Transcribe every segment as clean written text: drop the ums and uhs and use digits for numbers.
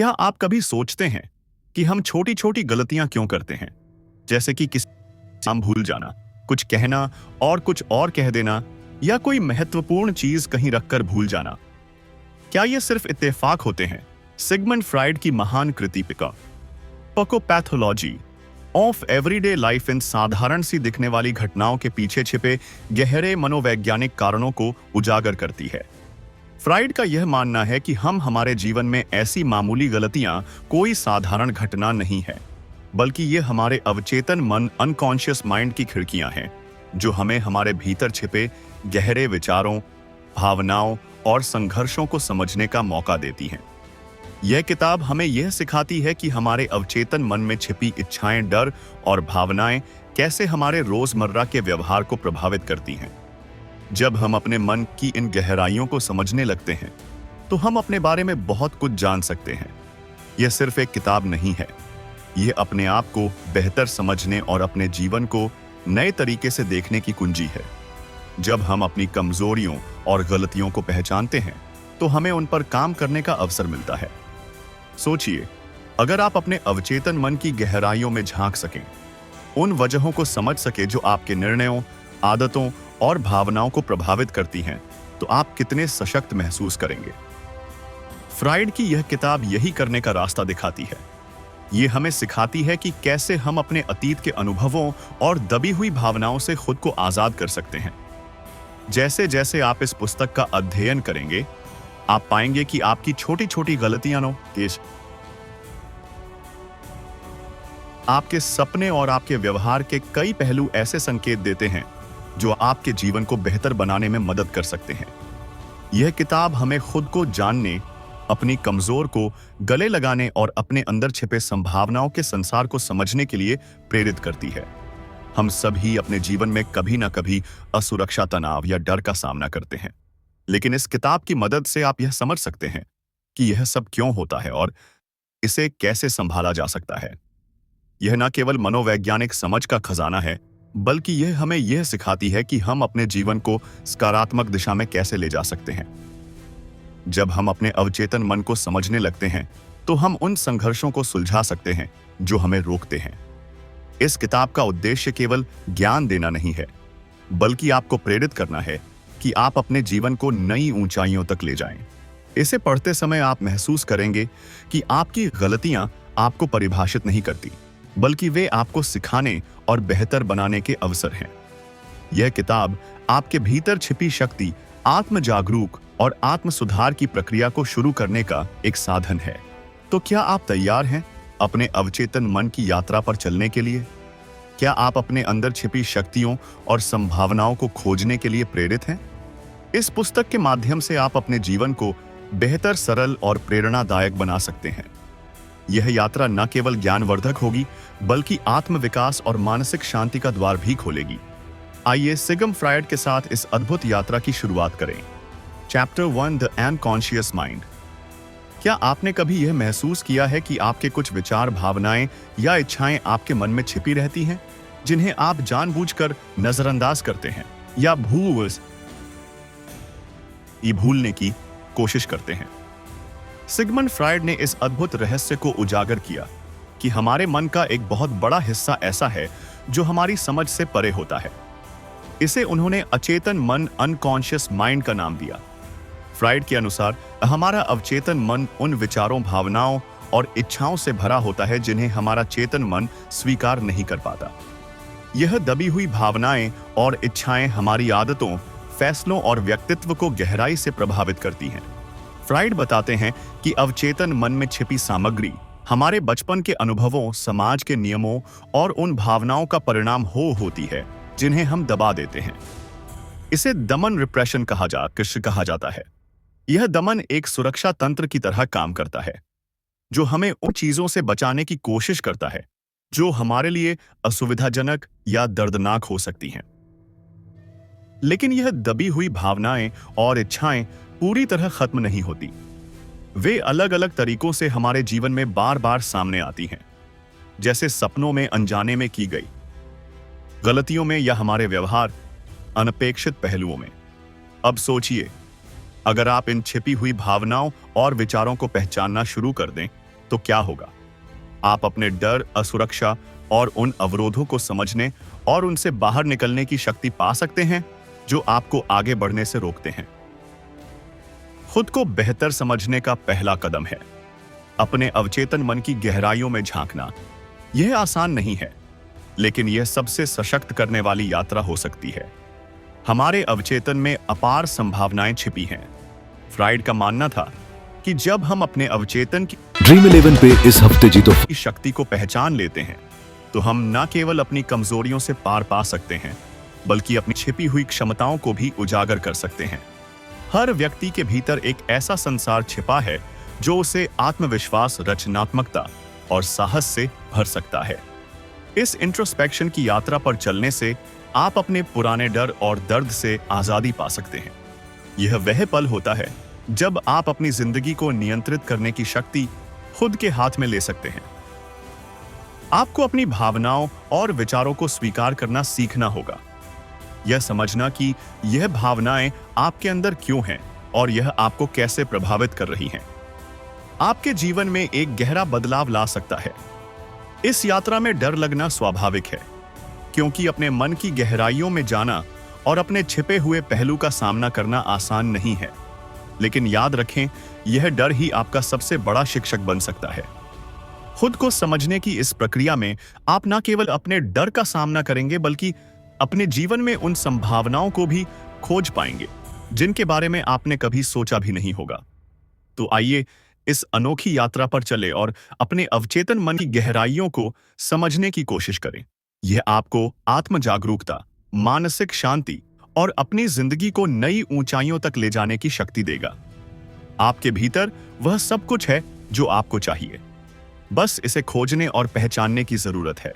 क्या आप कभी सोचते हैं कि हम छोटी छोटी गलतियां क्यों करते हैं? जैसे कि किसी नाम भूल जाना, कुछ कहना और कुछ और कह देना, या कोई महत्वपूर्ण चीज कहीं रखकर भूल जाना। क्या ये सिर्फ इत्तेफाक होते हैं? सिगमंड फ्राइड की महान कृति पैथोलॉजी ऑफ एवरीडे लाइफ इन साधारण सी दिखने वाली घटनाओं के पीछे छिपे गहरे मनोवैज्ञानिक कारणों को उजागर करती है। फ्राइड का यह मानना है कि हम हमारे जीवन में ऐसी मामूली गलतियां कोई साधारण घटना नहीं है, बल्कि ये हमारे अवचेतन मन अनकॉन्शियस माइंड की खिड़कियां हैं, जो हमें हमारे भीतर छिपे गहरे विचारों, भावनाओं और संघर्षों को समझने का मौका देती हैं। यह किताब हमें यह सिखाती है कि हमारे अवचेतन मन में छिपी इच्छाएं, डर और भावनाएं कैसे हमारे रोजमर्रा के व्यवहार को प्रभावित करती हैं। जब हम अपने मन की इन गहराइयों को समझने लगते हैं, तो हम अपने बारे में बहुत कुछ जान सकते हैं। यह सिर्फ एक किताब नहीं है, यह अपने आप को बेहतर समझने और अपने जीवन को नए तरीके से देखने की कुंजी है। जब हम अपनी कमजोरियों और गलतियों को पहचानते हैं, तो हमें उन पर काम करने का अवसर मिलता है। सोचिए, अगर आप अपने अवचेतन मन की गहराइयों में झांक सकें, उन वजहों को समझ सके जो आपके निर्णयों, आदतों और भावनाओं को प्रभावित करती हैं, तो आप कितने सशक्त महसूस करेंगे। फ्राइड की यह किताब यही करने का रास्ता दिखाती है। ये हमें सिखाती है कि कैसे हम अपने अतीत के अनुभवों और दबी हुई भावनाओं से खुद को आजाद कर सकते हैं। जैसे जैसे आप इस पुस्तक का अध्ययन करेंगे, आप पाएंगे कि आपकी छोटी छोटी गलतियां आपके सपने और आपके व्यवहार के कई पहलू ऐसे संकेत देते हैं जो आपके जीवन को बेहतर बनाने में मदद कर सकते हैं। यह किताब हमें खुद को जानने, अपनी कमजोर को गले लगाने और अपने अंदर छिपे संभावनाओं के संसार को समझने के लिए प्रेरित करती है। हम सभी अपने जीवन में कभी ना कभी असुरक्षा, तनाव या डर का सामना करते हैं, लेकिन इस किताब की मदद से आप यह समझ सकते हैं कि यह सब क्यों होता है और इसे कैसे संभाला जा सकता है। यह न केवल मनोवैज्ञानिक समझ का खजाना है, बल्कि यह हमें यह सिखाती है कि हम अपने जीवन को सकारात्मक दिशा में कैसे ले जा सकते हैं। जब हम अपने अवचेतन मन को समझने लगते हैं, तो हम उन संघर्षों को सुलझा सकते हैं जो हमें रोकते हैं। इस किताब का उद्देश्य केवल ज्ञान देना नहीं है, बल्कि आपको प्रेरित करना है कि आप अपने जीवन को नई ऊंचाइयों तक ले जाएं। इसे पढ़ते समय आप महसूस करेंगे कि आपकी गलतियां आपको परिभाषित नहीं करती, बल्कि वे आपको सिखाने और बेहतर बनाने के अवसर हैं। यह किताब आपके भीतर छिपी शक्ति, आत्म जागरूक और आत्म सुधार की प्रक्रिया को शुरू करने का एक साधन है। तो क्या आप तैयार हैं अपने अवचेतन मन की यात्रा पर चलने के लिए? क्या आप अपने अंदर छिपी शक्तियों और संभावनाओं को खोजने के लिए प्रेरित हैं? इस पुस्तक के माध्यम से आप अपने जीवन को बेहतर, सरल और प्रेरणादायक बना सकते हैं। यह यात्रा न केवल ज्ञानवर्धक होगी, बल्कि आत्मविकास और मानसिक शांति का द्वार भी खोलेगी। आइए सिगमंड फ्राइड के साथ इस अद्भुत यात्रा की शुरुआत करें। Chapter 1, the unconscious mind. क्या आपने कभी यह महसूस किया है कि आपके कुछ विचार, भावनाएं या इच्छाएं आपके मन में छिपी रहती हैं, जिन्हें आप जानबूझकर नजरअंदाज करते हैं या भूलने की कोशिश करते हैं? सिगमंड फ्राइड ने इस अद्भुत रहस्य को उजागर किया कि हमारे मन का एक बहुत बड़ा हिस्सा ऐसा है जो हमारी समझ से परे होता है। इसे उन्होंने अचेतन मन, अनकॉन्शियस माइंड का नाम दिया। फ्राइड के अनुसार हमारा अवचेतन मन उन विचारों, भावनाओं और इच्छाओं से भरा होता है जिन्हें हमारा चेतन मन स्वीकार नहीं कर पाता। यह दबी हुई भावनाएं और इच्छाएं हमारी आदतों, फैसलों और व्यक्तित्व को गहराई से प्रभावित करती हैं। फ्राइड बताते हैं कि अवचेतन मन में छिपी सामग्री हमारे बचपन के अनुभवों, समाज के नियमों और उन भावनाओं का परिणाम होती है जिन्हें हम दबा देते हैं। इसे दमन, रिप्रेशन कहा जाता है। यह दमन एक सुरक्षा तंत्र की तरह काम करता है, जो हमें उन चीजों से बचाने की कोशिश करता है जो हमारे लिए असुविधाजनक या दर्दनाक हो सकती हैं। लेकिन यह दबी हुई भावनाएं और इच्छाएं पूरी तरह खत्म नहीं होती। वे अलग अलग तरीकों से हमारे जीवन में बार बार सामने आती हैं, जैसे सपनों में, अनजाने में की गई गलतियों में या हमारे व्यवहार, अनपेक्षित पहलुओं में। अब सोचिए, अगर आप इन छिपी हुई भावनाओं और विचारों को पहचानना शुरू कर दें, तो क्या होगा? आप अपने डर, असुरक्षा और उन अवरोधों को समझने और उनसे बाहर निकलने की शक्ति पा सकते हैं जो आपको आगे बढ़ने से रोकते हैं। खुद को बेहतर समझने का पहला कदम है अपने अवचेतन मन की गहराइयों में झांकना। यह आसान नहीं है, लेकिन यह सबसे सशक्त करने वाली यात्रा हो सकती है। हमारे अवचेतन में अपार संभावनाएं छिपी हैं। फ्राइड का मानना था कि जब हम अपने अवचेतन की ड्रीम 11 पे इस हफ्ते जीतो शक्ति को पहचान लेते हैं, तो हम न केवल अपनी कमजोरियों से पार पा सकते हैं, बल्कि अपनी छिपी हुई क्षमताओं को भी उजागर कर सकते हैं। हर व्यक्ति के भीतर एक ऐसा संसार छिपा है जो उसे आत्मविश्वास, रचनात्मकता और साहस से भर सकता है। इस इंट्रोस्पेक्शन की यात्रा पर चलने से आप अपने पुराने डर और दर्द से आजादी पा सकते हैं। यह वह पल होता है जब आप अपनी जिंदगी को नियंत्रित करने की शक्ति खुद के हाथ में ले सकते हैं। आपको अपनी भावनाओं और विचारों को स्वीकार करना सीखना होगा। यह समझना कि यह भावनाएं आपके अंदर क्यों हैं और यह आपको कैसे प्रभावित कर रही हैं, आपके जीवन में एक गहरा बदलाव ला सकता है। इस यात्रा में डर लगना स्वाभाविक है, क्योंकि अपने मन की गहराइयों में जाना और अपने छिपे हुए पहलू का सामना करना आसान नहीं है। लेकिन याद रखें, यह डर ही आपका सबसे बड़ा शिक्षक बन सकता है। खुद को समझने की इस प्रक्रिया में आप न केवल अपने डर का सामना करेंगे, बल्कि अपने जीवन में उन संभावनाओं को भी खोज पाएंगे जिनके बारे में आपने कभी सोचा भी नहीं होगा। तो आइए इस अनोखी यात्रा पर चले और अपने अवचेतन मन की गहराइयों को समझने की कोशिश करें। यह आपको आत्म जागरूकता, मानसिक शांति और अपनी जिंदगी को नई ऊंचाइयों तक ले जाने की शक्ति देगा। आपके भीतर वह सब कुछ है जो आपको चाहिए, बस इसे खोजने और पहचानने की जरूरत है।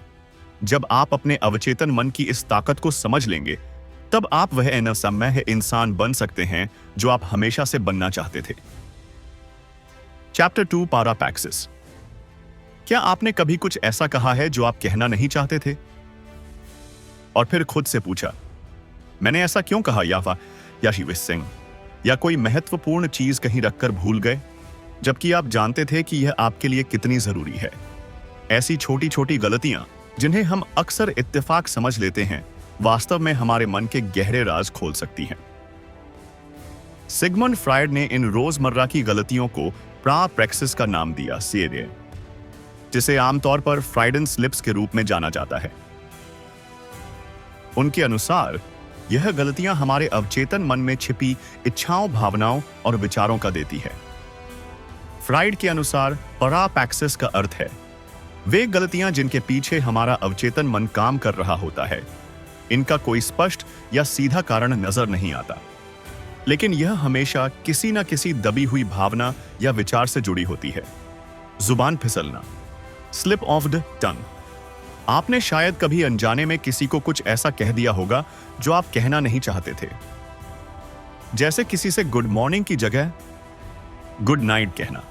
जब आप अपने अवचेतन मन की इस ताकत को समझ लेंगे, तब आप वह अनसमय इंसान बन सकते हैं जो आप हमेशा से बनना चाहते थे। चैप्टर 2, पैरापैक्सिस। क्या आपने कभी कुछ ऐसा कहा है जो आप कहना नहीं चाहते थे, और फिर खुद से पूछा, मैंने ऐसा क्यों कहा, या शिविश सिंह, या कोई महत्वपूर्ण चीज कहीं रखकर भूल गए, जबकि आप जानते थे कि यह आपके लिए कितनी जरूरी है। ऐसी छोटी छोटी गलतियां जिन्हें हम अक्सर इत्तेफाक समझ लेते हैं, वास्तव में हमारे मन के गहरे राज खोल सकती हैं। सिगमंड फ्रायड ने इन रोजमर्रा की गलतियों को पैरापैक्सिस का नाम दिया, जिसे आमतौर पर फ्राइडन स्लिप्स के रूप में जाना जाता है। उनके अनुसार यह गलतियां हमारे अवचेतन मन में छिपी इच्छाओं, भावनाओं और विचारों का देती है। फ्राइड के अनुसार पैरापैक्सिस का अर्थ है वे गलतियां जिनके पीछे हमारा अवचेतन मन काम कर रहा होता है। इनका कोई स्पष्ट या सीधा कारण नजर नहीं आता, लेकिन यह हमेशा किसी न किसी दबी हुई भावना या विचार से जुड़ी होती है। जुबान फिसलना, स्लिप ऑफ द टंग। आपने शायद कभी अनजाने में किसी को कुछ ऐसा कह दिया होगा जो आप कहना नहीं चाहते थे, जैसे किसी से गुड मॉर्निंग की जगह गुड नाइट कहना।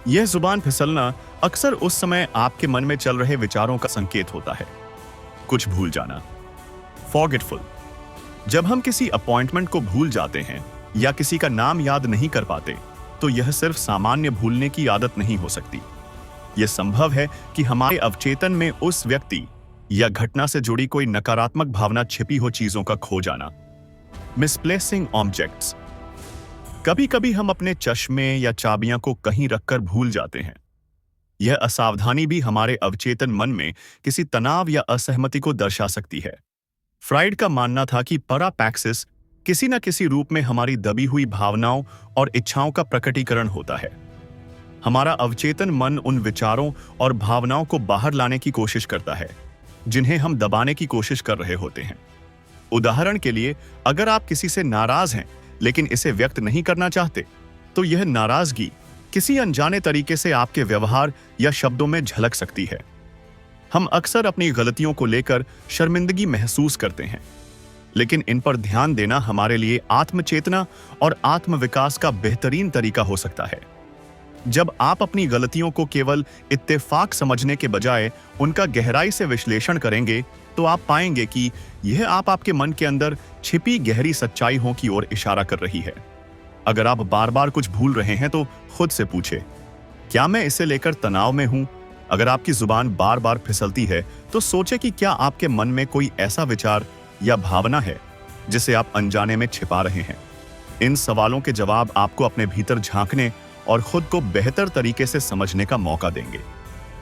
यह जुबान फिसलना अक्सर उस समय आपके मन में चल रहे विचारों का संकेत होता है। कुछ भूल जाना, फॉरगेटफुल। जब हम किसी अपॉइंटमेंट को भूल जाते हैं या किसी का नाम याद नहीं कर पाते, तो यह सिर्फ सामान्य भूलने की आदत नहीं हो सकती। यह संभव है कि हमारे अवचेतन में उस व्यक्ति या घटना से जुड़ी कोई नकारात्मक भावना छिपी हो, चीजों का खो जाना। Misplacing objects. कभी कभी हम अपने चश्मे या चाबियां को कहीं रखकर भूल जाते हैं। यह असावधानी भी हमारे अवचेतन मन में किसी तनाव या असहमति को दर्शा सकती है। फ्राइड का मानना था कि पैरापैक्सिस किसी न किसी रूप में हमारी दबी हुई भावनाओं और इच्छाओं का प्रकटीकरण होता है। हमारा अवचेतन मन उन विचारों और भावनाओं को बाहर लाने की कोशिश करता है जिन्हें हम दबाने की कोशिश कर रहे होते हैं। उदाहरण के लिए, अगर आप किसी से नाराज हैं लेकिन इसे व्यक्त नहीं करना चाहते, तो यह नाराजगी किसी अनजाने तरीके से आपके व्यवहार या शब्दों में झलक सकती है। हम अक्सर अपनी गलतियों को लेकर शर्मिंदगी महसूस करते हैं, लेकिन इन पर ध्यान देना हमारे लिए आत्मचेतना और आत्मविकास का बेहतरीन तरीका हो सकता है। जब आप अपनी गलतियों को केवल इत्तेफाक समझने के बजाय उनका गहराई से विश्लेषण करेंगे, तो आप पाएंगे कि यह आपके मन के अंदर छिपी गहरी सच्चाइयों की ओर इशारा कर रही है। अगर आप बार बार कुछ भूल रहे हैं, तो खुद से पूछे, क्या मैं इसे लेकर तनाव में हूं? अगर आपकी जुबान बार बार फिसलती है तो सोचे कि क्या आपके मन में कोई ऐसा विचार या भावना है जिसे आप अनजाने में छिपा रहे हैं। इन सवालों के जवाब आपको अपने भीतर झांकने और खुद को बेहतर तरीके से समझने का मौका देंगे।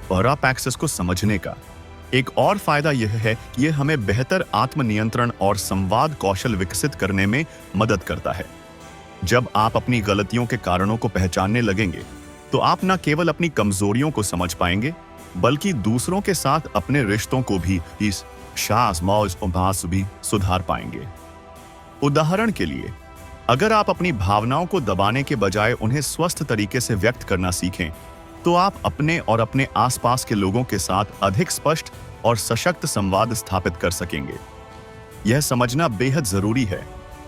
पैराप्रैक्टिस को समझने का एक और फायदा यह है कि यह हमें बेहतर आत्मनियंत्रण और संवाद कौशल विकसित करने में मदद करता है। जब आप अपनी गलतियों के कारणों को पहचानने लगेंगे तो आप न केवल अपनी कमजोरियों को समझ पाएंगे बल्कि दूसरों के साथ अपने रिश्तों को भी इस शास मौज उभास भी सुधार पाएंगे। उदाहरण के लिए, अगर आप अपनी भावनाओं को दबाने के बजाय उन्हें स्वस्थ तरीके से व्यक्त करना सीखें तो आप अपने और अपने आसपास के लोगों के साथ अधिक स्पष्ट और सशक्त संवाद स्थापित कर सकेंगे। यह समझना बेहद जरूरी है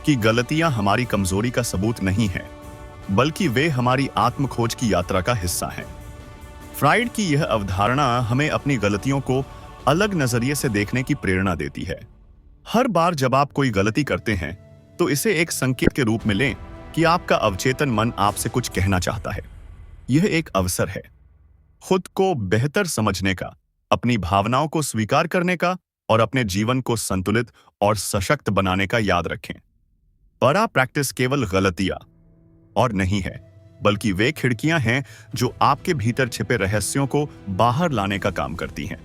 कि गलतियां हमारी कमजोरी का सबूत नहीं है, बल्कि वे हमारी आत्मखोज की यात्रा का हिस्सा हैं। फ्राइड की यह अवधारणा हमें अपनी गलतियों को अलग नजरिए से देखने की प्रेरणा देती है। हर बार जब आप कोई गलती करते हैं तो इसे एक संकेत के रूप में लें कि आपका अवचेतन मन आपसे कुछ कहना चाहता है। यह एक अवसर है खुद को बेहतर समझने का, अपनी भावनाओं को स्वीकार करने का और अपने जीवन को संतुलित और सशक्त बनाने का। याद रखें, पैराप्रैक्टिस केवल गलतियां और नहीं है, बल्कि वे खिड़कियां हैं जो आपके भीतर छिपे रहस्यों को बाहर लाने का काम करती हैं।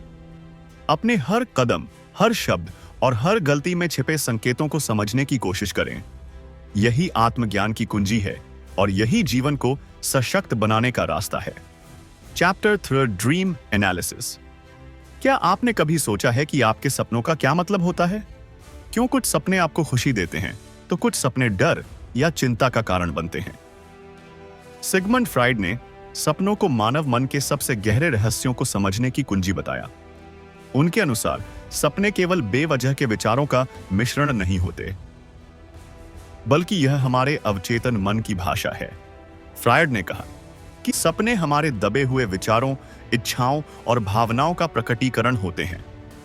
अपने हर कदम, हर शब्द और हर गलती में छिपे संकेतों को समझने की कोशिश करें। यही आत्मज्ञान की कुंजी है और यही जीवन को सशक्त बनाने का रास्ता है। Chapter 3, dream analysis. क्या आपने कभी सोचा है कि आपके सपनों का क्या मतलब होता है? क्यों कुछ सपने आपको खुशी देते हैं तो कुछ सपने डर या चिंता का कारण बनते हैं? सिगमंड फ्राइड ने सपनों को मानव मन के सबसे गहरे रहस्यों को समझने की कुंजी बताया। उनके अनुसार सपने केवल बेवजह के विचारों का मिश्रण नहीं होते, बल्कि यह हमारे अवचेतन मन की भाषा है। फ्राइड ने कहा कि सपने हमारे दबे हुए विचारों, इच्छाओं और भावनाओं का प्रकटीकरण होते हैं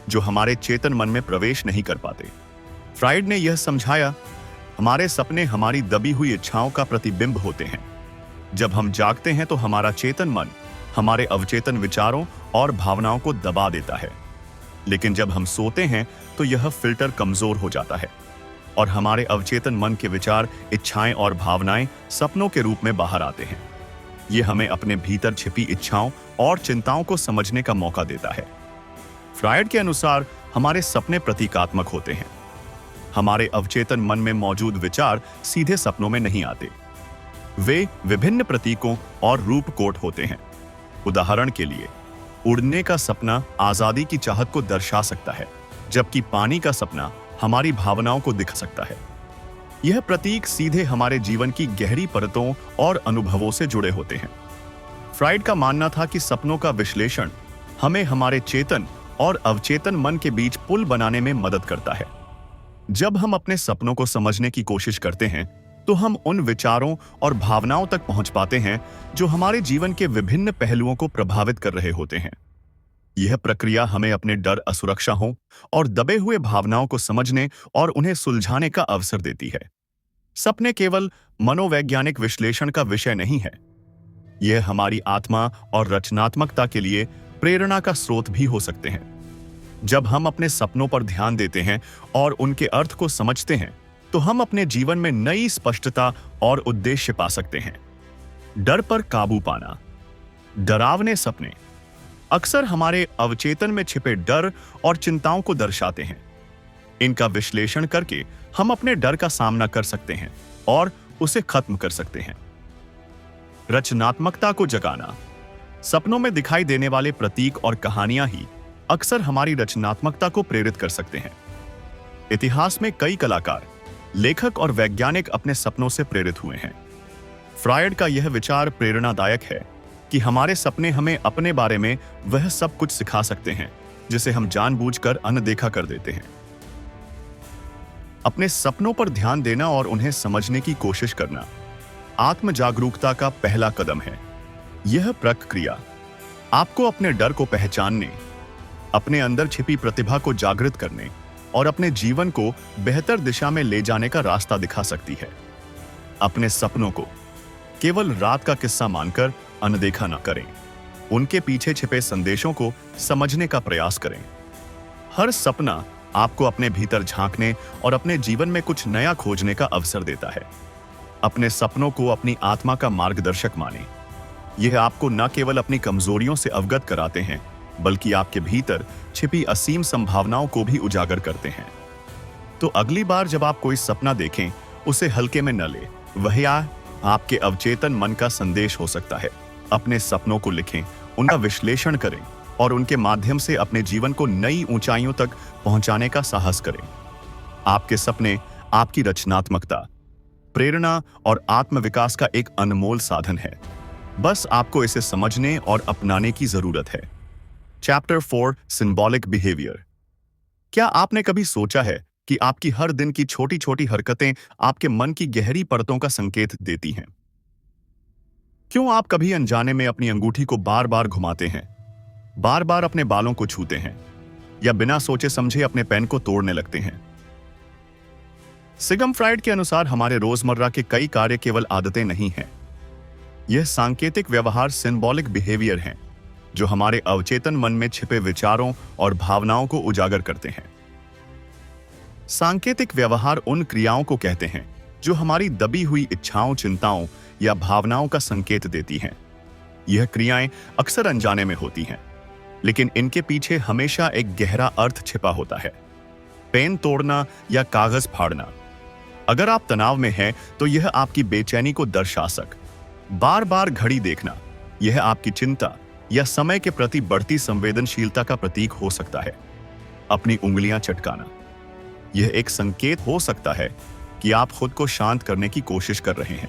जो हमारे चेतन मन में प्रवेश नहीं कर पाते। फ्राइड ने यह समझाया, हमारे सपने हमारी दबी हुई इच्छाओं का प्रतिबिंब होते हैं। जब हम जागते हैं तो हमारा चेतन मन हमारे अवचेतन विचारों और भावनाओं को दबा देता है, लेकिन जब हम सोते हैं तो यह फिल्टर कमजोर हो जाता है और हमारे अवचेतन मन के विचार, इच्छाएं और भावनाएं सपनों के रूप में बाहर आते हैं। यह हमें अपने भीतर छिपी इच्छाओं और चिंताओं को समझने का मौका देता है। फ्राइड के अनुसार हमारे सपने प्रतीकात्मक होते हैं। हमारे अवचेतन मन में मौजूद विचार सीधे सपनों में नहीं आते, वे विभिन्न प्रतीकों और रूप कोट होते हैं। उदाहरण के लिए, उड़ने का सपना आजादी की चाहत को दर्शा सकता है, जबकि पानी का सपना हमारी भावनाओं को दिखा सकता है। यह प्रतीक सीधे हमारे जीवन की गहरी परतों और अनुभवों से जुड़े होते हैं। फ्राइड का मानना था कि सपनों का विश्लेषण हमें हमारे चेतन और अवचेतन मन के बीच पुल बनाने में मदद करता है। जब हम अपने सपनों को समझने की कोशिश करते हैं तो हम उन विचारों और भावनाओं तक पहुंच पाते हैं जो हमारे जीवन के विभिन्न पहलुओं को प्रभावित कर रहे होते हैं। यह प्रक्रिया हमें अपने डर, असुरक्षा और दबे हुए भावनाओं को समझने और उन्हें सुलझाने का अवसर देती है। सपने केवल मनोवैज्ञानिक विश्लेषण का विषय नहीं है, यह हमारी आत्मा और रचनात्मकता के लिए प्रेरणा का स्रोत भी हो सकते हैं। जब हम अपने सपनों पर ध्यान देते हैं और उनके अर्थ को समझते हैं तो हम अपने जीवन में नई स्पष्टता और उद्देश्य पा सकते हैं। डर पर काबू पाना। डरावने सपने अक्सर हमारे अवचेतन में छिपे डर और चिंताओं को दर्शाते हैं। इनका विश्लेषण करके हम अपने डर का सामना कर सकते हैं और उसे खत्म कर सकते हैं। रचनात्मकता को जगाना। सपनों में दिखाई देने वाले प्रतीक और कहानियां ही अक्सर हमारी रचनात्मकता को प्रेरित कर सकते हैं। इतिहास में कई कलाकार, लेखक और वैज्ञानिक अपने सपनों से प्रेरित हुए हैं। फ्रायड का यह विचार प्रेरणादायक है कि हमारे सपने हमें अपने बारे में वह सब कुछ सिखा सकते हैं जिसे हम जानबूझकर अनदेखा कर देते हैं। अपने सपनों पर ध्यान देना और उन्हें समझने की कोशिश करना आत्म जागरूकता का पहला कदम है। यह प्रक्रिया आपको अपने डर को पहचानने, अपने अंदर छिपी प्रतिभा को जागृत करने और अपने जीवन को बेहतर दिशा में ले जाने का रास्ता दिखा सकती है। अपने सपनों को केवल रात का किस्सा मानकर अनदेखा न करें। उनके पीछे छिपे संदेशों को समझने का प्रयास करें। हर सपना आपको अपने भीतर झांकने और अपने जीवन में कुछ नया खोजने का अवसर देता है। अपने सपनों को अपनी आत्मा का मार्गदर्शक मानें। यह आपको न केवल अपनी कमजोरियों से अवगत कराते हैं, बल्कि आपके भीतर छिपी असीम संभावनाओं को भी उजागर करते हैं। तो अगली बार जब आप कोई सपना देखें, उसे हल्के में न लें। वह आपके अवचेतन मन का संदेश हो सकता है। अपने सपनों को लिखें, उनका विश्लेषण करें और उनके माध्यम से अपने जीवन को नई ऊंचाइयों तक पहुंचाने का साहस करें। आपके सपने आपकी रचनात्मकता, प्रेरणा और आत्मविकास का एक अनमोल साधन है। बस आपको इसे समझने और अपनाने की जरूरत है। Chapter 4 symbolic behaviour. क्या आपने कभी सोचा है कि आपकी हर दिन की छोटी छोटी हरकतें आपके मन की गहरी परतों का संकेत देती हैं? क्यों आप कभी अनजाने में अपनी अंगूठी को बार बार घुमाते हैं, बार बार अपने बालों को छूते हैं, या बिना सोचे समझे अपने पेन को तोड़ने लगते हैं? सिगमंड फ्राइड के अनुसार हमारे रोजमर्रा के कई कार्य केवल आदतें नहीं हैं। यह सांकेतिक व्यवहार सिंबॉलिक बिहेवियर हैं, जो हमारे अवचेतन मन में छिपे विचारों और भावनाओं को उजागर करते हैं। सांकेतिक व्यवहार उन क्रियाओं को कहते हैं जो हमारी दबी हुई इच्छाओं, चिंताओं या भावनाओं का संकेत देती हैं। यह क्रियाएं अक्सर अनजाने में होती हैं, लेकिन इनके पीछे हमेशा एक गहरा अर्थ छिपा होता है। पेन तोड़ना या कागज फाड़ना। अगर आप तनाव में हैं, तो यह आपकी बेचैनी को दर्शा सक। बार बार घड़ी देखना, यह आपकी चिंता या समय के प्रति बढ़ती संवेदनशीलता का प्रतीक हो सकता है। अपनी उंगलियां चटकाना, यह एक संकेत हो सकता है कि आप खुद को शांत करने की कोशिश कर रहे हैं।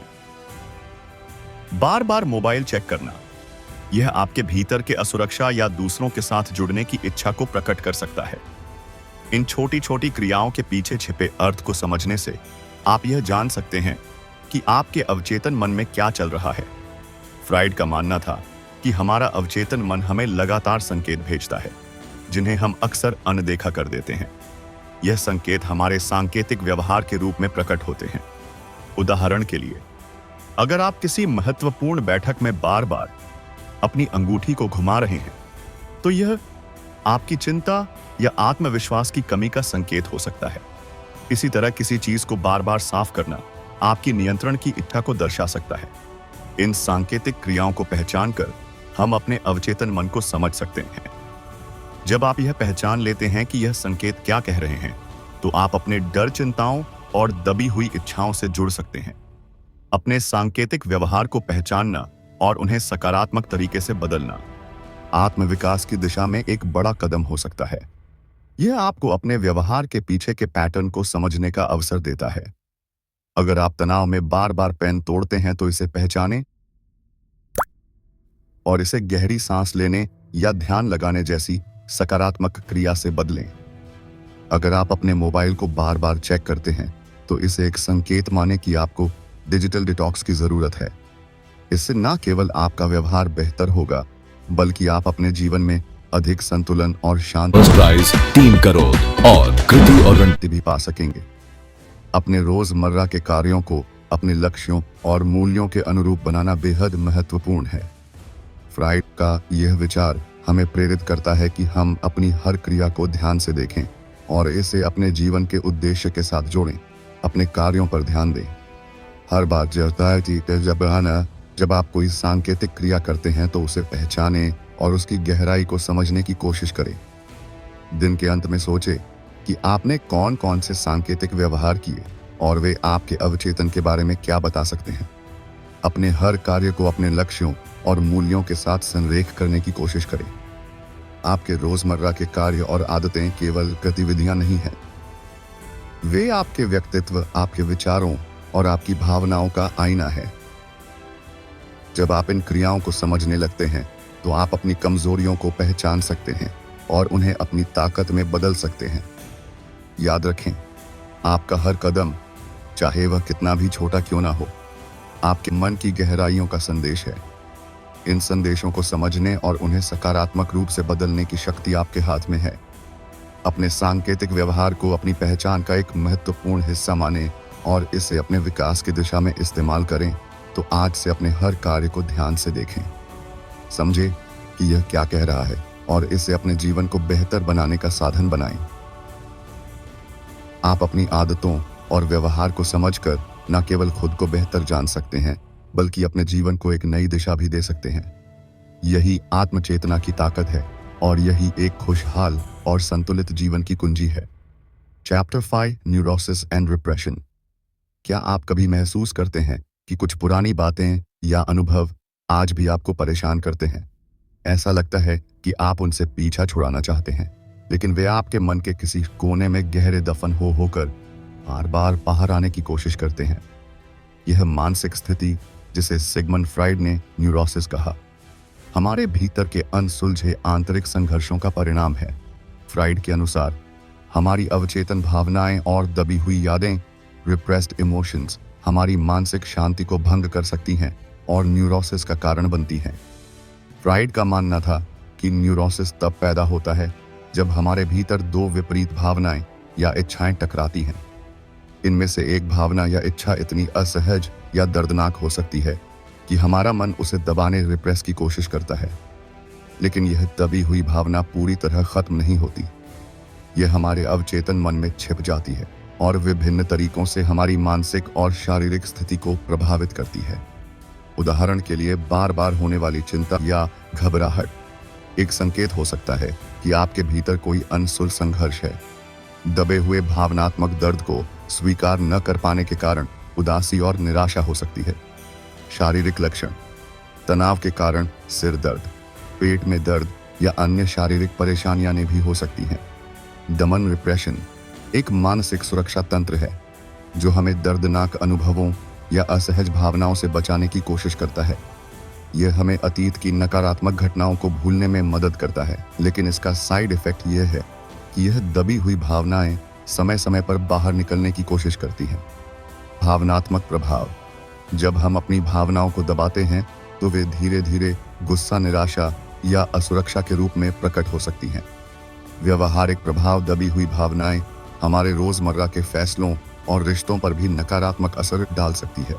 बार बार मोबाइल चेक करना, यह आपके भीतर के असुरक्षा या दूसरों के साथ जुड़ने की इच्छा को प्रकट कर सकता है। इन छोटी छोटी क्रियाओं के पीछे छिपे अर्थ को समझने से आप यह जान सकते हैं कि आपके अवचेतन मन में क्या चल रहा है। फ्राइड का मानना था कि हमारा अवचेतन मन हमें लगातार संकेत भेजता है, जिन्हें हम अक्सर अनदेखा कर देते हैं। यह संकेत हमारे सांकेतिक व्यवहार के रूप में प्रकट होते हैं। उदाहरण के लिए, अगर आप किसी महत्वपूर्ण बैठक में बार बार अपनी अंगूठी को घुमा रहे हैं, तो यह आपकी चिंता या आत्मविश्वास की कमी का संकेत हो सकता है। इसी तरह किसी चीज को बार बार साफ करना आपकी नियंत्रण की इच्छा को दर्शा सकता है। इन सांकेतिक क्रियाओं को पहचान कर हम अपने अवचेतन मन को समझ सकते हैं। जब आप यह पहचान लेते हैं कि यह संकेत क्या कह रहे हैं, तो आप अपने डर, चिंताओं और दबी हुई इच्छाओं से जुड़ सकते हैं। अपने सांकेतिक व्यवहार को पहचानना और उन्हें सकारात्मक तरीके से बदलना आत्मविकास की दिशा में एक बड़ा कदम हो सकता है। यह आपको अपने व्यवहार के पीछे के पैटर्न को समझने का अवसर देता है। अगर आप तनाव में बार बार पेन तोड़ते हैं, तो इसे पहचानें और इसे गहरी सांस लेने या ध्यान लगाने जैसी सकारात्मक क्रिया से बदलें। अगर आप अपने मोबाइल को बार बार चेक करते हैं, तो इसे एक संकेत माने कि आपको डिजिटल डिटॉक्स की जरूरत है। इससे न केवल आपका व्यवहार बेहतर होगा, बल्कि आप अपने जीवन में अधिक संतुलन और शांति, फर्स्ट प्राइज 3 करोड़ और कृति और रणनीति भी पा सकेंगे। अपने रोजमर्रा के कार्यों को अपने लक्ष्यों और मूल्यों के अनुरूप बनाना बेहद महत्वपूर्ण है। फ्राइड का यह विचार हमें प्रेरित करता है कि हम अपनी हर क्रिया को ध्यान से देखें और इसे अपने जीवन के उद्देश्य के साथ जोड़ें। अपने कार्यों पर ध्यान दें। हर बार जब आप कोई सांकेतिक क्रिया करते हैं, तो उसे पहचानें और उसकी गहराई को समझने की कोशिश करें। दिन के अंत में सोचें कि आपने कौन कौन से सांकेतिक व्यवहार किए और वे आपके अवचेतन के बारे में क्या बता सकते हैं। अपने हर कार्य को अपने लक्ष्यों और मूल्यों के साथ संरेख करने की कोशिश करें। आपके रोजमर्रा के कार्य और आदतें केवल गतिविधियां नहीं हैं, वे आपके व्यक्तित्व, आपके विचारों और आपकी भावनाओं का आईना है। जब आप इन क्रियाओं को समझने लगते हैं, तो आप अपनी कमजोरियों को पहचान सकते हैं और उन्हें अपनी ताकत में बदल सकते हैं। याद रखें, आपका हर कदम, चाहे वह कितना भी छोटा क्यों ना हो, आपके मन की गहराइयों का संदेश है। इन संदेशों को समझने और उन्हें सकारात्मक रूप से बदलने की शक्ति आपके हाथ में है। अपने सांकेतिक व्यवहार को अपनी पहचान का एक महत्वपूर्ण हिस्सा मानें और इसे अपने विकास की दिशा में इस्तेमाल करें। तो आज से अपने हर कार्य को ध्यान से देखें समझे कि यह क्या कह रहा है और इसे अपने जीवन को बेहतर बनाने का साधन बनाएं। आप अपनी आदतों और व्यवहार को समझकर न केवल खुद को बेहतर जान सकते हैं, बल्कि अपने जीवन को एक नई दिशा भी दे सकते हैं। यही आत्मचेतना की ताकत है और यही एक खुशहाल और संतुलित जीवन की कुंजी है। Chapter 5, neurosis and repression. क्या आप कभी महसूस करते हैं कि कुछ पुरानी बातें या अनुभव आज भी आपको परेशान करते हैं? ऐसा लगता है कि आप उनसे पीछा छुड़ाना चाहते हैं, लेकिन वे आपके मन के किसी कोने में गहरे दफन होकर बार बार बाहर आने की कोशिश करते हैं। यह मानसिक स्थिति, जिसे सिगमंड फ्राइड ने न्यूरोसिस कहा, हमारे भीतर के अनसुलझे आंतरिक संघर्षों का परिणाम है। फ्राइड के अनुसार हमारी अवचेतन भावनाएं और दबी हुई यादें, रिप्रेस्ड इमोशंस, हमारी मानसिक शांति को भंग कर सकती हैं और न्यूरोसिस का कारण बनती हैं। फ्राइड का मानना था कि न्यूरोसिस तब पैदा होता है जब हमारे भीतर दो विपरीत भावनाएं या इच्छाएं टकराती हैं। इनमें से एक भावना या इच्छा इतनी असहज या दर्दनाक हो सकती है कि हमारा मन उसे दबाने, रिप्रेस की कोशिश करता है, लेकिन यह दबी हुई भावना पूरी तरह खत्म नहीं होती। यह हमारे अवचेतन मन में छिप जाती है और विभिन्न तरीकों से हमारी मानसिक और शारीरिक स्थिति को प्रभावित करती है। उदाहरण के लिए, बार बार होने वाली चिंता या घबराहट एक संकेत हो सकता है कि आपके भीतर कोई अनसुल संघर्ष है। दबे हुए भावनात्मक दर्द को स्वीकार न कर पाने के कारण उदासी और निराशा हो सकती है। शारीरिक लक्षण: तनाव के कारण सिर दर्द, पेट में दर्द या अन्य शारीरिक परेशानियां भी हो सकती हैं। दमन, रिप्रेशन एक मानसिक सुरक्षा तंत्र है जो हमें दर्दनाक अनुभवों या असहज भावनाओं से बचाने की कोशिश करता है। यह हमें अतीत की नकारात्मक घटनाओं को भूलने में मदद करता है, लेकिन इसका साइड इफेक्ट यह है कि यह दबी हुई भावनाएं समय समय पर बाहर निकलने की कोशिश करती हैं। भावनात्मक प्रभाव: जब हम अपनी भावनाओं को दबाते हैं तो वे धीरे धीरे गुस्सा, निराशा या असुरक्षा के रूप में प्रकट हो सकती हैं। व्यवहारिक प्रभाव: दबी हुई भावनाएं हमारे रोजमर्रा के फैसलों और रिश्तों पर भी नकारात्मक असर डाल सकती है।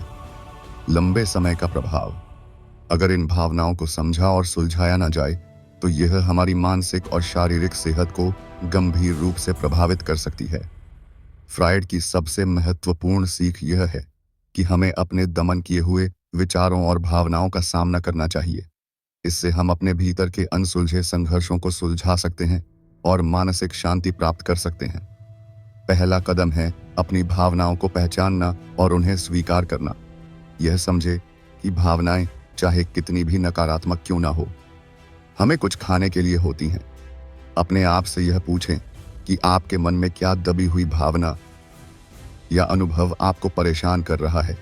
लंबे समय का प्रभाव: अगर इन भावनाओं को समझा और सुलझाया ना जाए तो यह हमारी मानसिक और शारीरिक सेहत को गंभीर रूप से प्रभावित कर सकती है। फ्राइड की सबसे महत्वपूर्ण सीख यह है कि हमें अपने दमन किए हुए विचारों और भावनाओं का सामना करना चाहिए। इससे हम अपने भीतर के अनसुलझे संघर्षों को सुलझा सकते हैं और मानसिक शांति प्राप्त कर सकते हैं। पहला कदम है अपनी भावनाओं को पहचानना और उन्हें स्वीकार करना। यह समझे कि भावनाएं चाहे कितनी भी नकारात्मक क्यों ना हो, हमें कुछ खाने के लिए होती हैं। अपने आप से यह पूछें कि आपके मन में क्या दबी हुई भावना या अनुभव आपको परेशान कर रहा है।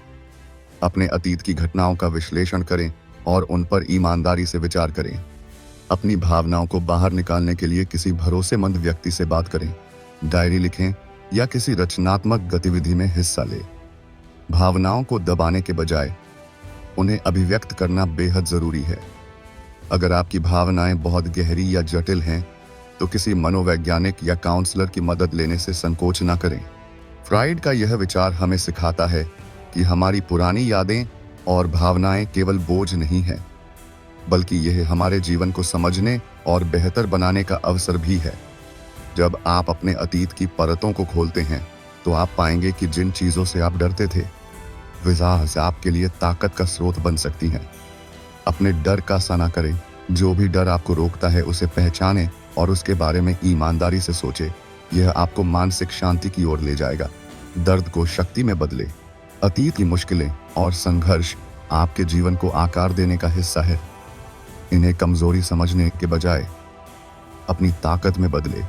अपने अतीत की घटनाओं का विश्लेषण करें और उन पर ईमानदारी से विचार करें। अपनी भावनाओं को बाहर निकालने के लिए किसी भरोसेमंद व्यक्ति से बात करें, डायरी लिखें या किसी रचनात्मक गतिविधि में हिस्सा लें। भावनाओं को दबाने के बजाय उन्हें अभिव्यक्त करना बेहद जरूरी है। अगर आपकी भावनाएं बहुत गहरी या जटिल हैं तो किसी मनोवैज्ञानिक या काउंसलर की मदद लेने से संकोच न करें। फ्राइड का यह विचार हमें सिखाता है कि हमारी पुरानी यादें और भावनाएं केवल बोझ नहीं हैं, बल्कि यह हमारे जीवन को समझने और बेहतर बनाने का अवसर भी है। जब आप अपने अतीत की परतों को खोलते हैं तो आप पाएंगे कि जिन चीज़ों से आप डरते थे वे आज आपके लिए ताकत का स्रोत बन सकती हैं। अपने डर का सामना करें। जो भी डर आपको रोकता है उसे पहचानें और उसके बारे में ईमानदारी से सोचें। यह आपको मानसिक शांति की ओर ले जाएगा। दर्द को शक्ति में बदले। अतीत की मुश्किलें और संघर्ष आपके जीवन को आकार देने का हिस्सा है। इन्हें कमजोरी समझने के बजाय अपनी ताकत में बदले।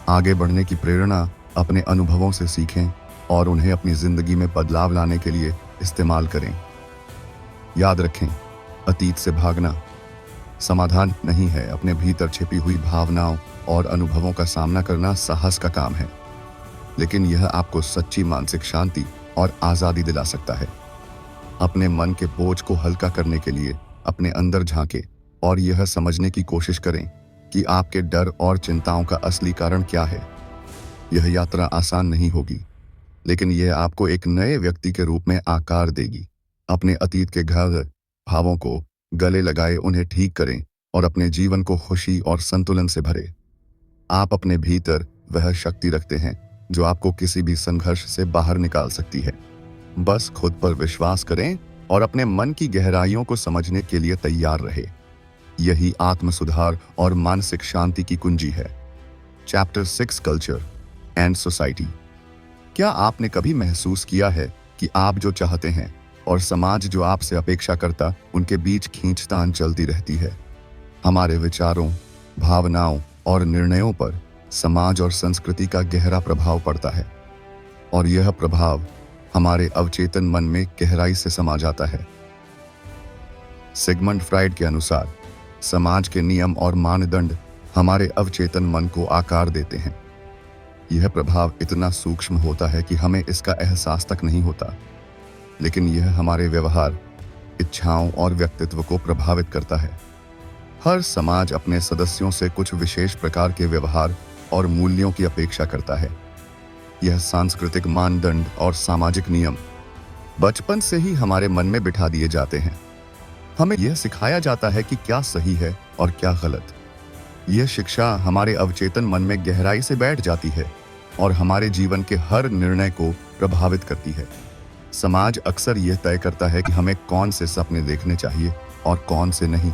आगे बढ़ने की प्रेरणा अपने अनुभवों से सीखें और उन्हें अपनी जिंदगी में बदलाव लाने के लिए इस्तेमाल करें। याद रखें, अतीत से भागना समाधान नहीं है। अपने भीतर छिपी हुई भावनाओं और अनुभवों का सामना करना साहस का काम है, लेकिन यह आपको सच्ची मानसिक शांति और आज़ादी दिला सकता है। अपने मन के बोझ को हल्का करने के लिए अपने अंदर झांकें और यह समझने की कोशिश करें कि आपके डर और चिंताओं का असली कारण क्या है। यह यात्रा आसान नहीं होगी, लेकिन यह आपको एक नए व्यक्ति के रूप में आकार देगी। अपने अतीत के घाव भावों को गले लगाए, उन्हें ठीक करें और अपने जीवन को खुशी और संतुलन से भरे। आप अपने भीतर वह शक्ति रखते हैं जो आपको किसी भी संघर्ष से बाहर निकाल सकती है। बस खुद पर विश्वास करें और अपने मन की गहराइयों को समझने के लिए तैयार रहे। यही आत्म सुधार और मानसिक शांति की कुंजी है। Chapter 6 culture and society. क्या आपने कभी महसूस किया है कि आप जो चाहते हैं और समाज जो आपसे अपेक्षा करता, उनके बीच खींचतान चलती रहती है? हमारे विचारों, भावनाओं और निर्णयों पर समाज और संस्कृति का गहरा प्रभाव पड़ता है और यह प्रभाव हमारे अवचेतन मन में गहराई से समा जाता है। सिगमंड फ्राइड के अनुसार समाज के नियम और मानदंड हमारे अवचेतन मन को आकार देते हैं। यह प्रभाव इतना सूक्ष्म होता है कि हमें इसका एहसास तक नहीं होता, लेकिन यह हमारे व्यवहार, इच्छाओं और व्यक्तित्व को प्रभावित करता है। हर समाज अपने सदस्यों से कुछ विशेष प्रकार के व्यवहार और मूल्यों की अपेक्षा करता है। यह सांस्कृतिक मानदंड और सामाजिक नियम बचपन से ही हमारे मन में बिठा दिए जाते हैं। हमें यह सिखाया जाता है कि क्या सही है और क्या गलत। यह शिक्षा हमारे अवचेतन मन में गहराई से बैठ जाती है और हमारे जीवन के हर निर्णय को प्रभावित करती है। समाज अक्सर यह तय करता है कि हमें कौन से सपने देखने चाहिए और कौन से नहीं।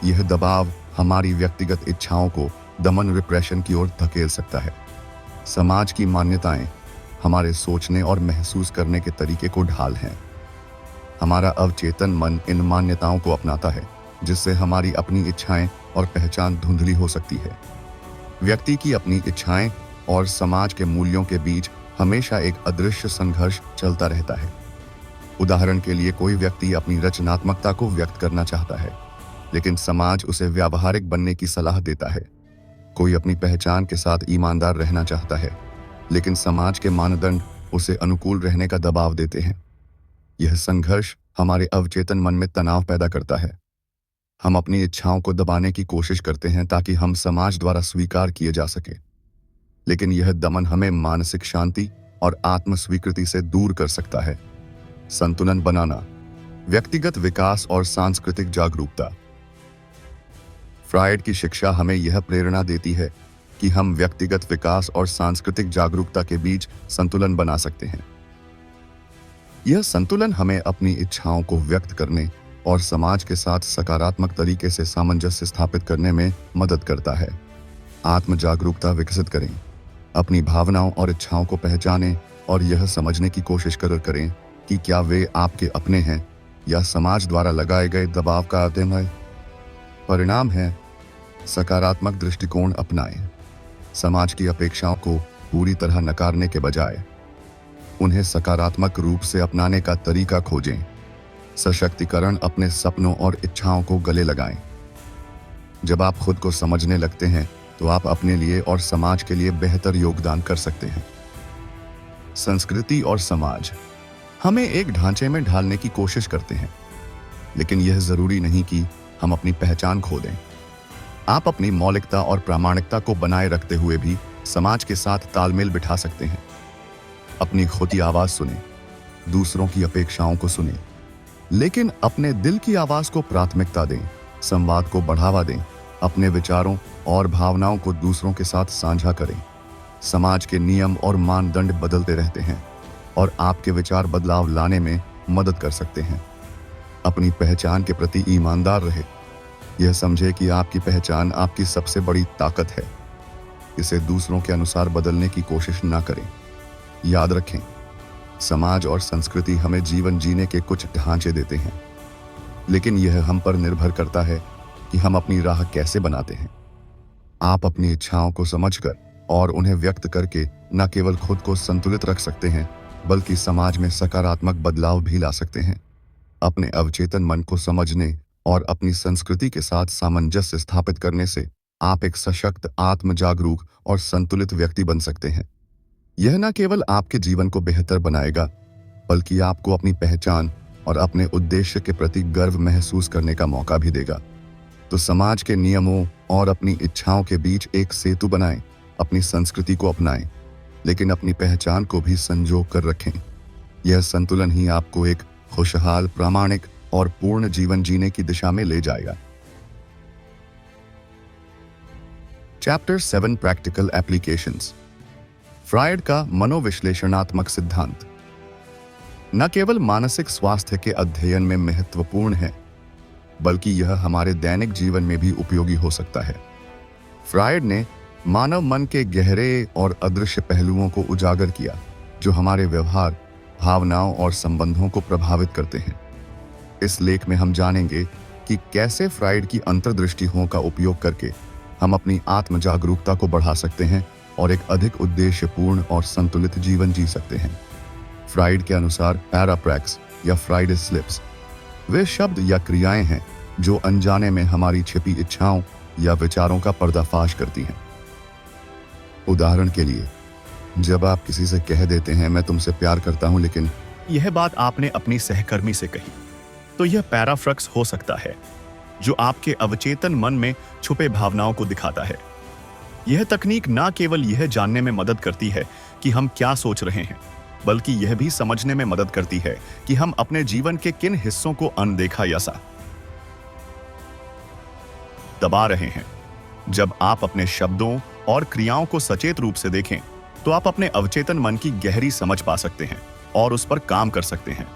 यह दबाव हमारी व्यक्तिगत इच्छाओं को दमन, रिप्रेशन की ओर धकेल सकता है। समाज की मान्यताएं हमारे सोचने और महसूस करने के तरीके को ढाल हैं। हमारा अवचेतन मन इन मान्यताओं को अपनाता है, जिससे हमारी अपनी इच्छाएं और पहचान धुंधली हो सकती है। व्यक्ति की अपनी इच्छाएं और समाज के मूल्यों के बीच हमेशा एक अदृश्य संघर्ष चलता रहता है। उदाहरण के लिए, कोई व्यक्ति अपनी रचनात्मकता को व्यक्त करना चाहता है, लेकिन समाज उसे व्यावहारिक बनने की सलाह देता है। कोई अपनी पहचान के साथ ईमानदार रहना चाहता है, लेकिन समाज के मानदंड उसे अनुकूल रहने का दबाव देते हैं। यह संघर्ष हमारे अवचेतन मन में तनाव पैदा करता है। हम अपनी इच्छाओं को दबाने की कोशिश करते हैं ताकि हम समाज द्वारा स्वीकार किए जा सके, लेकिन यह दमन हमें मानसिक शांति और आत्म स्वीकृति से दूर कर सकता है। संतुलन बनाना, व्यक्तिगत विकास और सांस्कृतिक जागरूकता। फ्राइड की शिक्षा हमें यह प्रेरणा देती है कि हम व्यक्तिगत विकास और सांस्कृतिक जागरूकता के बीच संतुलन बना सकते हैं। यह संतुलन हमें अपनी इच्छाओं को व्यक्त करने और समाज के साथ सकारात्मक तरीके से सामंजस्य स्थापित करने में मदद करता है। आत्म जागरूकता विकसित करें, अपनी भावनाओं और इच्छाओं को पहचानें और यह समझने की कोशिश करें कि क्या वे आपके अपने हैं या समाज द्वारा लगाए गए दबाव का अधीन है। परिणाम है, सकारात्मक दृष्टिकोण अपनाएं। समाज की अपेक्षाओं को पूरी तरह नकारने के बजाय उन्हें सकारात्मक रूप से अपनाने का तरीका खोजें। सशक्तिकरण, अपने सपनों और इच्छाओं को गले लगाएं। जब आप खुद को समझने लगते हैं तो आप अपने लिए और समाज के लिए बेहतर योगदान कर सकते हैं। संस्कृति और समाज हमें एक ढांचे में ढालने की कोशिश करते हैं, लेकिन यह जरूरी नहीं कि हम अपनी पहचान खो दें। आप अपनी मौलिकता और प्रामाणिकता को बनाए रखते हुए भी समाज के साथ तालमेल बिठा सकते हैं। अपनी खुद की आवाज सुनें, दूसरों की अपेक्षाओं को सुनें, लेकिन अपने दिल की आवाज को प्राथमिकता दें। संवाद को बढ़ावा दें, अपने विचारों और भावनाओं को दूसरों के साथ साझा करें। समाज के नियम और मानदंड बदलते रहते हैं और आपके विचार बदलाव लाने में मदद कर सकते हैं। अपनी पहचान के प्रति ईमानदार रहे। यह समझे कि आपकी पहचान आपकी सबसे बड़ी ताकत है। इसे दूसरों के अनुसार बदलने की कोशिश ना करें। याद रखें, समाज और संस्कृति हमें जीवन जीने के कुछ ढांचे देते हैं, लेकिन यह हम पर निर्भर करता है कि हम अपनी राह कैसे बनाते हैं। आप अपनी इच्छाओं को समझकर और उन्हें व्यक्त करके न केवल खुद को संतुलित रख सकते हैं, बल्कि समाज में सकारात्मक बदलाव भी ला सकते हैं। अपने अवचेतन मन को समझने और अपनी संस्कृति के साथ सामंजस्य स्थापित करने से आप एक सशक्त, आत्म जागरूक और संतुलित व्यक्ति बन सकते हैं। यह न केवल आपके जीवन को बेहतर बनाएगा, बल्कि आपको अपनी पहचान और अपने उद्देश्य के प्रति गर्व महसूस करने का मौका भी देगा। तो समाज के नियमों और अपनी इच्छाओं के बीच एक सेतु बनाएं। अपनी संस्कृति को अपनाएं, लेकिन अपनी पहचान को भी संजो कर रखें। यह संतुलन ही आपको एक खुशहाल, प्रामाणिक और पूर्ण जीवन जीने की दिशा में ले जाएगा। Chapter 7 practical applications. फ्रायड का मनोविश्लेषणात्मक सिद्धांत न केवल मानसिक स्वास्थ्य के अध्ययन में महत्वपूर्ण है, बल्कि यह हमारे दैनिक जीवन में भी उपयोगी हो सकता है। फ्रायड ने मानव मन के गहरे और अदृश्य पहलुओं को उजागर किया, जो हमारे व्यवहार, भावनाओं और संबंधों को प्रभावित करते हैं। इस लेख में हम जानेंगे कि कैसे फ्रायड की अंतर्दृष्टियों का उपयोग करके हम अपनी आत्म जागरूकता को बढ़ा सकते हैं और एक अधिक उद्देश्यपूर्ण और संतुलित जीवन जी सकते हैं। फ्रायड के अनुसार पैराप्रैक्स या फ्रायड स्लिप्स वे शब्द या क्रियाएं हैं जो अनजाने में हमारी छिपी इच्छाओं या विचारों का पर्दाफाश करती हैं। उदाहरण के लिए, जब आप किसी से कह देते हैं मैं तुमसे प्यार करता हूं, लेकिन यह बात आपने अपनी सहकर्मी से कही, तो यह पैराफ्रैक्स हो सकता है, जो आपके अवचेतन मन में छुपे भावनाओं को दिखाता है। यह तकनीक न केवल यह जानने में मदद करती है कि हम क्या सोच रहे हैं, बल्कि यह भी समझने में मदद करती है कि हम अपने जीवन के किन हिस्सों को अनदेखा या दबा रहे हैं। जब आप अपने शब्दों और क्रियाओं को सचेत रूप से देखें, तो आप अपने अवचेतन मन की गहरी समझ पा सकते हैं और उस पर काम कर सकते हैं।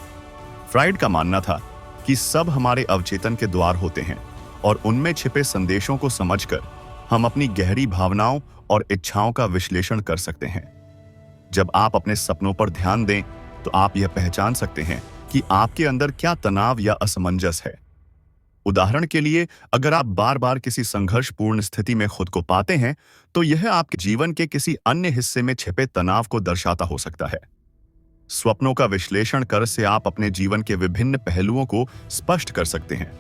फ्रायड का मानना था कि सब हमारे अवचेतन के द्वार होते हैं और उनमें छिपे संदेशों को समझकर हम अपनी गहरी भावनाओं और इच्छाओं का विश्लेषण कर सकते हैं। जब आप अपने सपनों पर ध्यान दें, तो आप यह पहचान सकते हैं कि आपके अंदर क्या तनाव या असमंजस है। उदाहरण के लिए, अगर आप बार बार किसी संघर्षपूर्ण स्थिति में खुद को पाते हैं, तो यह आपके जीवन के किसी अन्य हिस्से में छिपे तनाव को दर्शाता हो सकता है। स्वप्नों का विश्लेषण कर से आप अपने जीवन के विभिन्न पहलुओं को स्पष्ट कर सकते हैं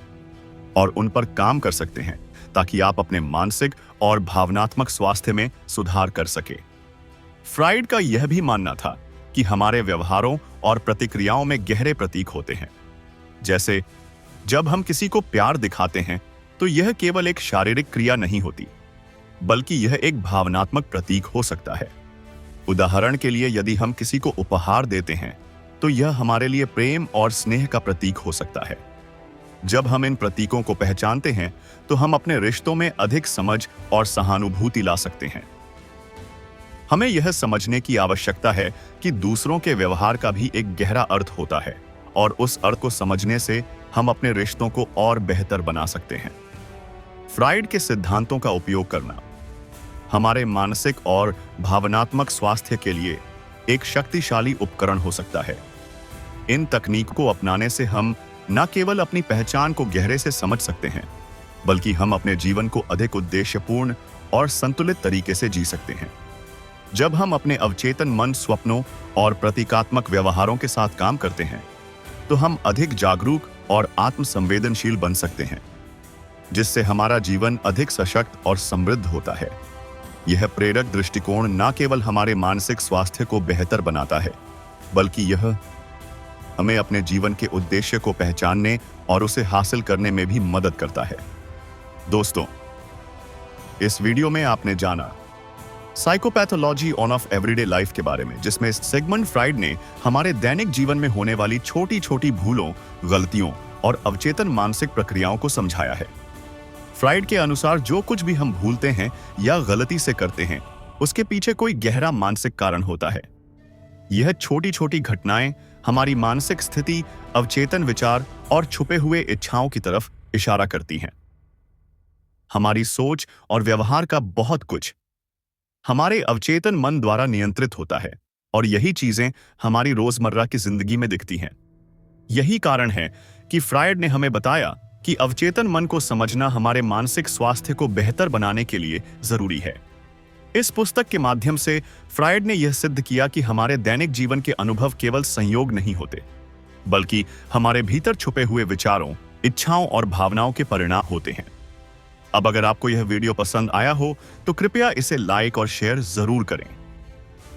और उन पर काम कर सकते हैं, ताकि आप अपने मानसिक और भावनात्मक स्वास्थ्य में सुधार कर सके। फ्रायड का यह भी मानना था कि हमारे व्यवहारों और प्रतिक्रियाओं में गहरे प्रतीक होते हैं। जैसे जब हम किसी को प्यार दिखाते हैं, तो यह केवल एक शारीरिक क्रिया नहीं होती, बल्कि यह एक भावनात्मक प्रतीक हो सकता है। उदाहरण के लिए, यदि हम किसी को उपहार देते हैं, तो यह हमारे लिए प्रेम और स्नेह का प्रतीक हो सकता है। जब हम इन प्रतीकों को पहचानते हैं, तो हम अपने रिश्तों में अधिक समझ और सहानुभूति ला सकते हैं। हमें यह समझने की आवश्यकता है कि दूसरों के व्यवहार का भी एक गहरा अर्थ होता है, और उस अर्थ को समझने से हम अपने रिश्तों को और बेहतर बना सकते हैं। फ्रायड के सिद्धांतों का उपयोग करना हमारे मानसिक और भावनात्मक स्वास्थ्य के लिए एक शक्तिशाली उपकरण हो सकता है। इन तकनीक को अपनाने से हम न केवल अपनी पहचान को गहरे से समझ सकते हैं, बल्कि हम अपने जीवन को अधिक उद्देश्यपूर्ण और संतुलित तरीके से जी सकते हैं। जब हम अपने अवचेतन मन, स्वप्नों और प्रतीकात्मक व्यवहारों के साथ काम करते हैं, तो हम अधिक जागरूक और आत्मसंवेदनशील बन सकते हैं, जिससे हमारा जीवन अधिक सशक्त और समृद्ध होता है। यह प्रेरक दृष्टिकोण न केवल हमारे मानसिक स्वास्थ्य को बेहतर बनाता है, बल्कि यह हमें अपने जीवन के उद्देश्य को पहचानने और उसे हासिल करने में भी मदद करता है। दोस्तों, इस वीडियो में आपने जाना साइकोपैथोलॉजी ऑफ एवरीडे लाइफ के बारे में, जिसमें सिगमंड फ्रायड ने हमारे दैनिक जीवन में होने वाली छोटी छोटी भूलों, गलतियों और अवचेतन मानसिक प्रक्रियाओं को समझाया है। फ्रायड के अनुसार जो कुछ भी हम भूलते हैं या गलती से करते हैं, उसके पीछे कोई गहरा मानसिक कारण होता है। यह छोटी छोटी घटनाएं हमारी मानसिक स्थिति, अवचेतन विचार और छुपे हुए इच्छाओं की तरफ इशारा करती हैं। हमारी सोच और व्यवहार का बहुत कुछ हमारे अवचेतन मन द्वारा नियंत्रित होता है, और यही चीजें हमारी रोजमर्रा की जिंदगी में दिखती हैं। यही कारण है कि फ्रायड ने हमें बताया कि अवचेतन मन को समझना हमारे मानसिक स्वास्थ्य को बेहतर बनाने के लिए जरूरी है। इस पुस्तक के माध्यम से फ्रायड ने यह सिद्ध किया कि हमारे दैनिक जीवन के अनुभव केवल संयोग नहीं होते, बल्कि हमारे भीतर छुपे हुए विचारों, इच्छाओं और भावनाओं के परिणाम होते हैं। अब अगर आपको यह वीडियो पसंद आया हो, तो कृपया इसे लाइक और शेयर जरूर करें।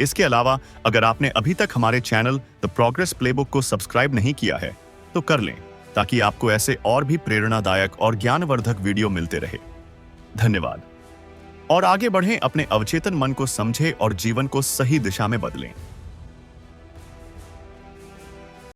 इसके अलावा अगर आपने अभी तक हमारे चैनल द प्रोग्रेस प्लेबुक को सब्सक्राइब नहीं किया है, तो कर लें, ताकि आपको ऐसे और भी प्रेरणादायक और ज्ञानवर्धक वीडियो मिलते रहे। धन्यवाद। और आगे बढ़ें, अपने अवचेतन मन को समझें और जीवन को सही दिशा में बदलें।